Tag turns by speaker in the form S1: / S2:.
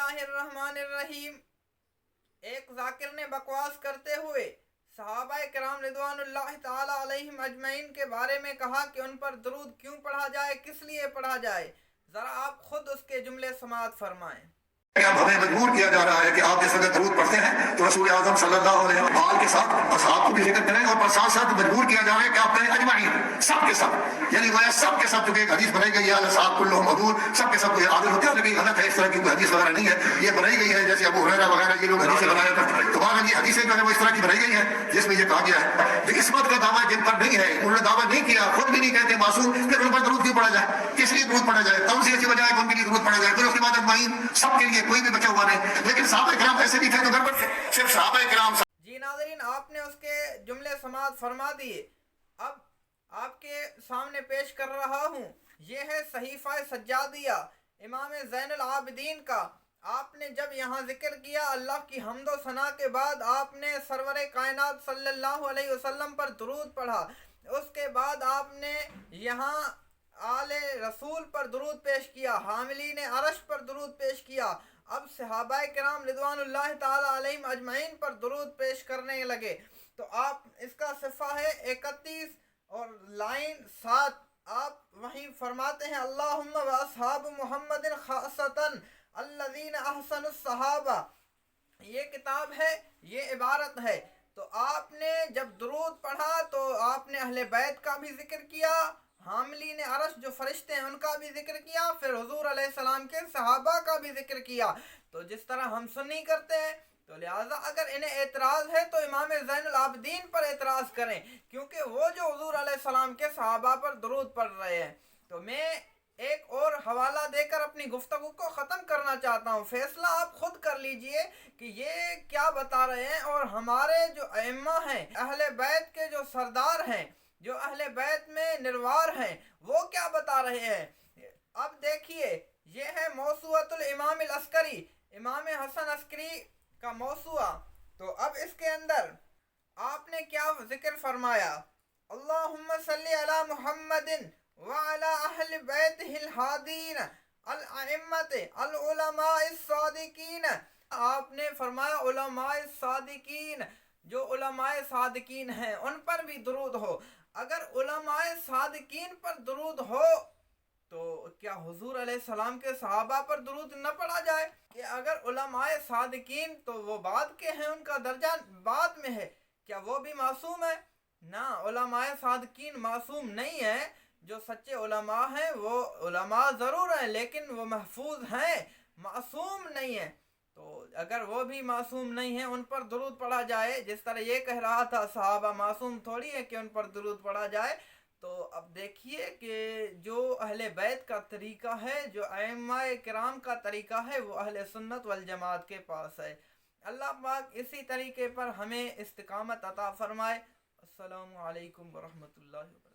S1: اللہ الرحمن الرحیم۔ ایک ذاکر نے بکواس کرتے ہوئے صحابہ کرام رضوان اللہ تعالی علیہم اجمعین کے بارے میں کہا کہ ان پر درود کیوں پڑھا جائے، کس لیے پڑھا جائے۔ ذرا آپ خود اس کے جملے سماعت فرمائیں۔
S2: اب ہمیں مجبور کیا جا رہا ہے کہ آپ جس وقت درود پڑھتے ہیں تو رسول اعظم صلی اللہ علیہ وسلم کے ساتھ اصحاب کو بھی ذکر کریں، اور ساتھ ساتھ مجبور کیا جا رہا ہے کہ آپ کہیں اجمعین، سب کے سب، یعنی گویا سب کے سب، چونکہ ایک حدیث بنائی گئی ہے اصحاب کلہم عدول، سب کے سب عادل ہوتے ہیں، لیکن غلط ہے، اس طرح کی کوئی حدیث وغیرہ نہیں ہے، یہ بنائی گئی ہے جیسے ابو ہریرہ وغیرہ یہ لوگ حدیثیں بنایا کرتے ہیں، تو بعد یہ حدیثیں جو ہے وہ اس طرح کی بنائی گئی ہیں جس میں یہ کہا گیا ہے کہ عصمت کا دعویٰ جن پر نہیں ہے، انہوں نے دعویٰ نہیں کیا، خود بھی نہیں کہتے معصوم، پھر ان پر درود کیوں پڑھا جائے، کس لیے درود پڑھا جائے، توصیہ کی بجائے ان کے لیے درود پڑھا جائے، پھر اس کے بعد اجمعین، سب کے لیے، کوئی بھی بچا ہوا نہیں۔ لیکن صحابہ کرام ایسے بھی تھے جو گڑبڑ تھے، صرف صحابہ کرام۔
S1: جی ناظرین، آپ نے اس کے جملے سماعت فرما دیے۔ اب آپ کے سامنے پیش کر رہا ہوں، یہ ہے صحیفہ سجادیہ امام زین العابدین کا۔ آپ نے جب یہاں ذکر کیا اللہ کی حمد و ثنا کے بعد آپ نے سرور کائنات صلی اللہ علیہ وسلم پر درود پڑھا، اس کے بعد آپ نے یہاں آل رسول پر درود پیش کیا، حاملین عرش پر درود پیش کیا، اب صحابہ کرام رضوان اللہ تعالی علیہم اجمعین پر درود پیش کرنے لگے۔ تو آپ اس کا صفحہ ہے 31 اور لائن 7، آپ وہیں فرماتے ہیں اللہم و اصحاب محمد خاصتاً الذین احسنوا الصحابہ، یہ کتاب ہے، یہ عبارت ہے۔ تو آپ نے جب درود پڑھا تو آپ نے اہل بیت کا بھی ذکر کیا، حاملین عرش جو فرشتے ہیں ان کا بھی ذکر کیا، پھر حضور علیہ السلام کے صحابہ کا بھی ذکر کیا۔ تو جس طرح ہم سنی کرتے ہیں، تو لہٰذا اگر انہیں اعتراض ہے تو امام زین العابدین پر اعتراض کریں، کیونکہ وہ جو حضور علیہ السلام کے صحابہ پر درود پڑھ رہے ہیں۔ تو میں ایک اور حوالہ دے کر اپنی گفتگو کو ختم کرنا چاہتا ہوں، فیصلہ آپ خود کر لیجئے کہ یہ کیا بتا رہے ہیں، اور ہمارے جو ائمہ ہیں، اہل بیت کے جو سردار ہیں، جو اہل بیت میں نروار ہیں، وہ کیا بتا رہے ہیں۔ اب دیکھیے، یہ ہے موسوعۃ الامام العسکری، امام حسن عسکری کا موسوعہ۔ تو اب اس کے اندر آپ نے کیا ذکر فرمایا، اللہم صلی علی محمد وعلی اہل بیتہ الہادین الائمۃ العلماء الصادقین۔ آپ نے فرمایا علماء صادقین، جو علماء صادقین ہیں ان پر بھی درود ہو۔ اگر علماء صادقین پر درود ہو تو کیا حضور علیہ السلام کے صحابہ پر درود نہ پڑھا جائے؟ کہ اگر علماء صادقین تو وہ بعد کے ہیں، ان کا درجہ بعد میں ہے، کیا وہ بھی معصوم ہے؟ نہ، علماء صادقین معصوم نہیں ہیں۔ جو سچے علماء ہیں وہ علماء ضرور ہیں لیکن وہ محفوظ ہیں، معصوم نہیں ہیں۔ تو اگر وہ بھی معصوم نہیں ہیں ان پر درود پڑھا جائے، جس طرح یہ کہہ رہا تھا صحابہ معصوم تھوڑی ہے کہ ان پر درود پڑھا جائے۔ تو اب دیکھیے کہ جو اہل بیت کا طریقہ ہے، جو ائمہ کرام کا طریقہ ہے، وہ اہل سنت والجماعت کے پاس ہے۔ اللہ پاک اسی طریقے پر ہمیں استقامت عطا فرمائے۔ السلام علیکم ورحمۃ اللہ وبرکاتہ۔